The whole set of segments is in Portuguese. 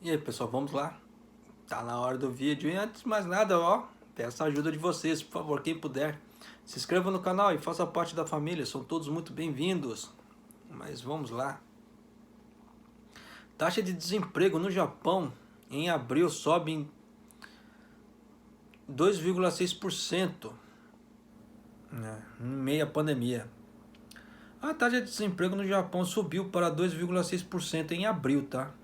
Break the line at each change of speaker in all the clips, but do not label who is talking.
E aí, pessoal, vamos lá? Tá na hora do vídeo e antes de mais nada, peço a ajuda de vocês, por favor, quem puder. Se inscreva no canal e faça parte da família, são todos muito bem-vindos. Mas vamos lá. Taxa de desemprego no Japão em abril sobe em 2,6%, né, em meio à pandemia. A taxa de desemprego no Japão subiu para 2,6% em abril, tá?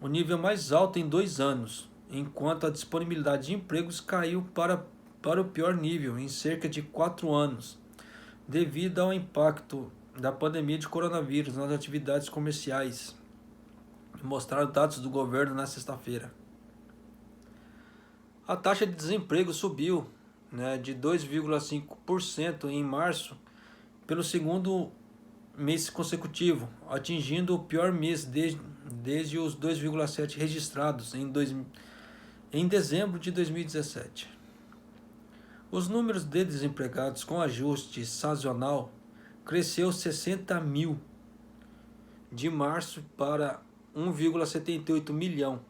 O nível mais alto em 2 anos, enquanto a disponibilidade de empregos caiu para o pior nível em cerca de 4 anos, devido ao impacto da pandemia de coronavírus nas atividades comerciais, mostraram dados do governo na sexta-feira. A taxa de desemprego subiu, né, de 2,5% em março pelo segundo mês consecutivo, atingindo o pior mês desde os 2,7 registrados em dezembro de 2017. Os números de desempregados com ajuste sazonal cresceu 60 mil de março para 1,78 milhão,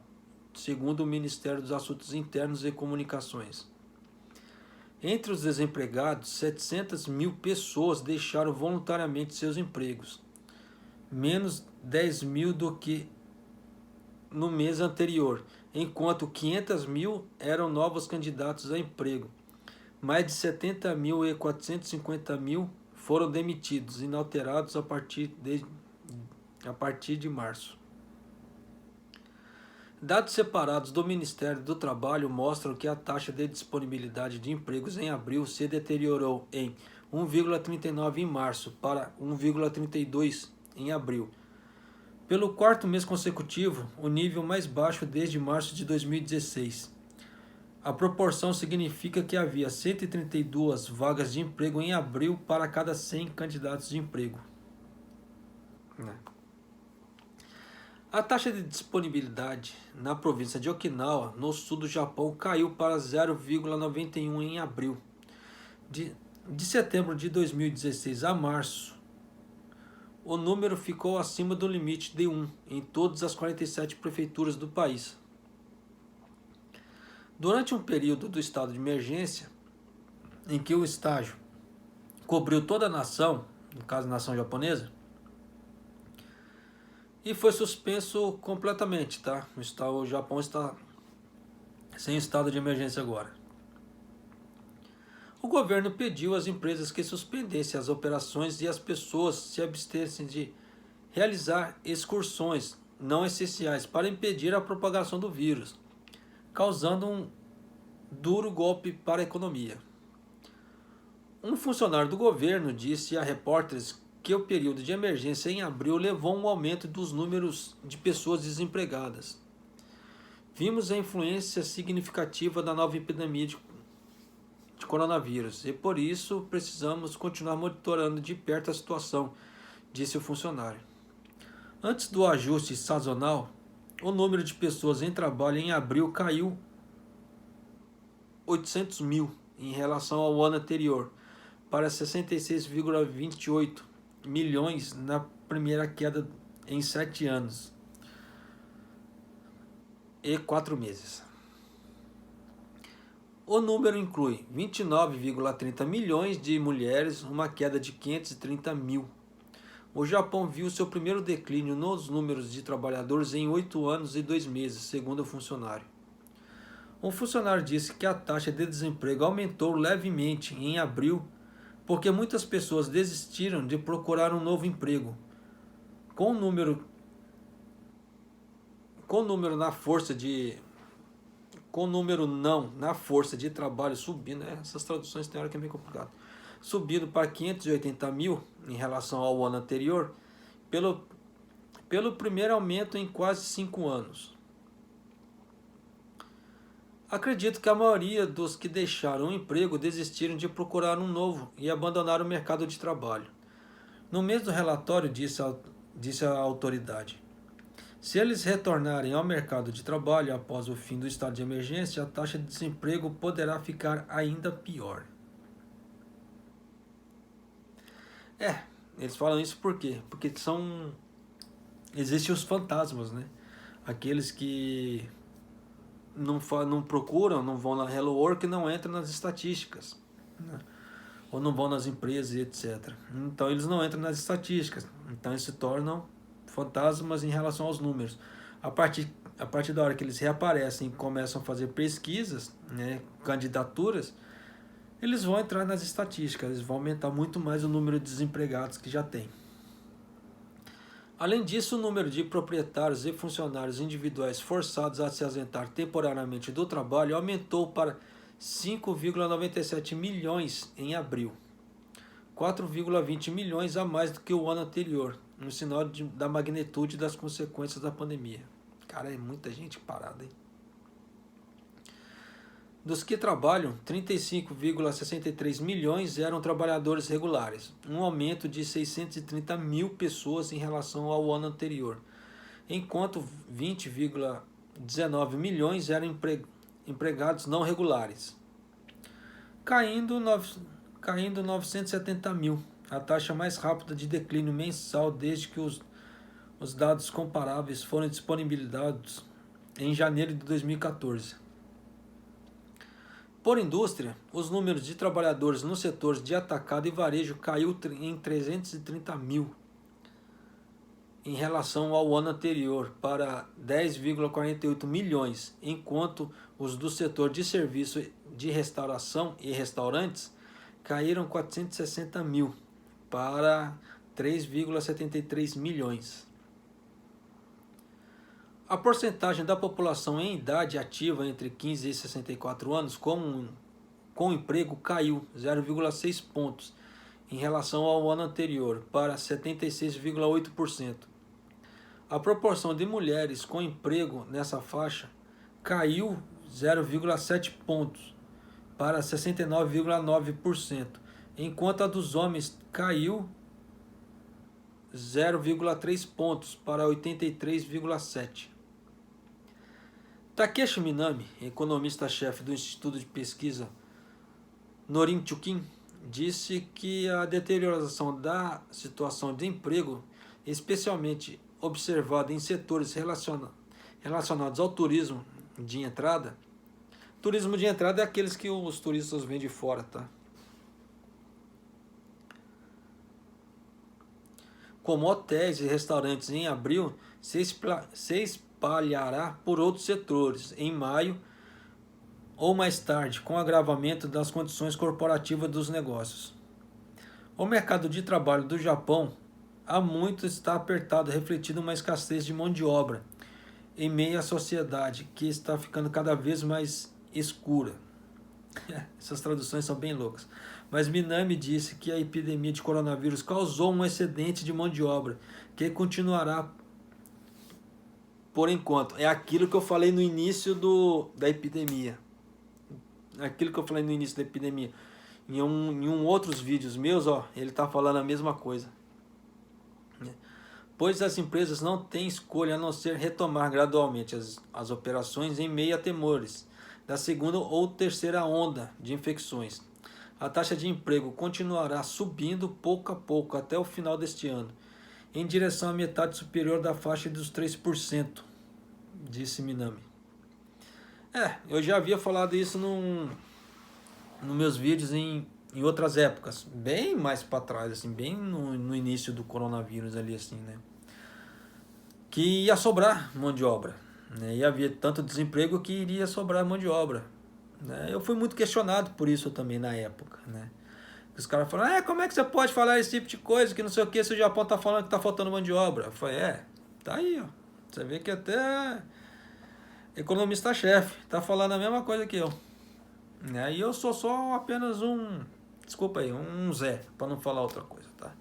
segundo o Ministério dos Assuntos Internos e Comunicações. Entre os desempregados, 700 mil pessoas deixaram voluntariamente seus empregos, menos 10 mil do que no mês anterior, enquanto 500 mil eram novos candidatos a emprego. Mais de 70 mil e 450 mil foram demitidos, inalterados a partir de março. Dados separados do Ministério do Trabalho mostram que a taxa de disponibilidade de empregos em abril se deteriorou em 1,39 em março para 1,32 em abril. Pelo quarto mês consecutivo, o nível mais baixo desde março de 2016. A proporção significa que havia 132 vagas de emprego em abril para cada 100 candidatos de emprego. A taxa de disponibilidade na província de Okinawa, no sul do Japão, caiu para 0,91 em abril. De setembro de 2016 a março, o número ficou acima do limite de 1 em todas as 47 prefeituras do país. Durante um período do estado de emergência, em que o estágio cobriu toda a nação, no caso a nação japonesa, e foi suspenso completamente, tá? O Japão está sem estado de emergência agora. O governo pediu às empresas que suspendessem as operações e as pessoas se abstessem de realizar excursões não essenciais para impedir a propagação do vírus, causando um duro golpe para a economia. Um funcionário do governo disse a repórteres que o período de emergência em abril levou a um aumento dos números de pessoas desempregadas. Vimos a influência significativa da nova epidemia de coronavírus e por isso precisamos continuar monitorando de perto a situação, disse o funcionário. Antes do ajuste sazonal, o número de pessoas em trabalho em abril caiu 800 mil em relação ao ano anterior, para 66,28 milhões na primeira queda em 7 anos e 4 meses. O número inclui 29,30 milhões de mulheres, uma queda de 530 mil. O Japão viu seu primeiro declínio nos números de trabalhadores em 8 anos e 2 meses, segundo o funcionário. Um funcionário disse que a taxa de desemprego aumentou levemente em abril porque muitas pessoas desistiram de procurar um novo emprego. Com o número na força de com o número não na força de trabalho subindo, essas traduções tem hora que é meio complicado, subindo para 580 mil em relação ao ano anterior, pelo primeiro aumento em quase 5 anos. Acredito que a maioria dos que deixaram o emprego desistiram de procurar um novo e abandonaram o mercado de trabalho. No mês do relatório, disse a autoridade. Se eles retornarem ao mercado de trabalho após o fim do estado de emergência, a taxa de desemprego poderá ficar ainda pior. Eles falam isso por quê? Porque existem os fantasmas, né? Aqueles que não procuram, não vão na Hello Work, não entram nas estatísticas, né? Ou não vão nas empresas, etc. Então eles não entram nas estatísticas. Então eles se tornam fantasmas em relação aos números. A partir da hora que eles reaparecem e começam a fazer pesquisas, né, candidaturas, eles vão entrar nas estatísticas, eles vão aumentar muito mais o número de desempregados que já tem. Além disso, o número de proprietários e funcionários individuais forçados a se ausentar temporariamente do trabalho aumentou para 5,97 milhões em abril, 4,20 milhões a mais do que o ano anterior, um sinal da magnitude das consequências da pandemia. Cara, é muita gente parada, hein? Dos que trabalham, 35,63 milhões eram trabalhadores regulares, um aumento de 630 mil pessoas em relação ao ano anterior, enquanto 20,19 milhões eram empregados não regulares, caindo 970 mil, a taxa mais rápida de declínio mensal desde que os dados comparáveis foram disponibilizados em janeiro de 2014. Por indústria, os números de trabalhadores nos setores de atacado e varejo caiu em 330 mil em relação ao ano anterior para 10,48 milhões, enquanto os do setor de serviço de restauração e restaurantes caíram 460 mil para 3,73 milhões. A porcentagem da população em idade ativa entre 15 e 64 anos com emprego caiu 0,6 pontos em relação ao ano anterior para 76,8%. A proporção de mulheres com emprego nessa faixa caiu 0,7 pontos para 69,9%, enquanto a dos homens caiu 0,3 pontos para 83,7%. Takeshi Minami, economista-chefe do Instituto de Pesquisa Norinchukin, disse que a deterioração da situação de emprego, especialmente observada em setores relacionados ao turismo de entrada. Turismo de entrada é aqueles que os turistas vêm de fora, tá? Como hotéis e restaurantes em abril, se espalhará por outros setores em maio ou mais tarde, com o agravamento das condições corporativas dos negócios. O mercado de trabalho do Japão há muito está apertado, refletindo uma escassez de mão de obra em meio à sociedade que está ficando cada vez mais escura. Essas traduções são bem loucas. Mas Minami disse que a epidemia de coronavírus causou um excedente de mão de obra, que continuará por enquanto. É aquilo que eu falei no início da epidemia. Aquilo que eu falei no início da epidemia. Em outros vídeos meus, ele está falando a mesma coisa. Pois as empresas não têm escolha a não ser retomar gradualmente as operações em meio a temores da segunda ou terceira onda de infecções. A taxa de emprego continuará subindo pouco a pouco até o final deste ano, em direção à metade superior da faixa dos 3%, disse Minami. Eu já havia falado isso nos meus vídeos em outras épocas, bem mais para trás, assim, bem no início do coronavírus ali, assim, né? Que ia sobrar mão de obra, né? E havia tanto desemprego que iria sobrar mão de obra, né? Eu fui muito questionado por isso também na época, né? Os caras falaram, como é que você pode falar esse tipo de coisa, que não sei o que, se o Japão tá falando que tá faltando mão de obra? Eu falei, tá aí, ó. Você vê que até economista-chefe tá falando a mesma coisa que eu. E eu sou só apenas desculpa aí, um Zé, para não falar outra coisa, tá?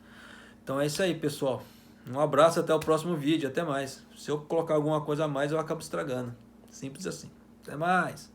Então é isso aí, pessoal. Um abraço, até o próximo vídeo, até mais. Se eu colocar alguma coisa a mais, eu acabo estragando. Simples assim. Até mais.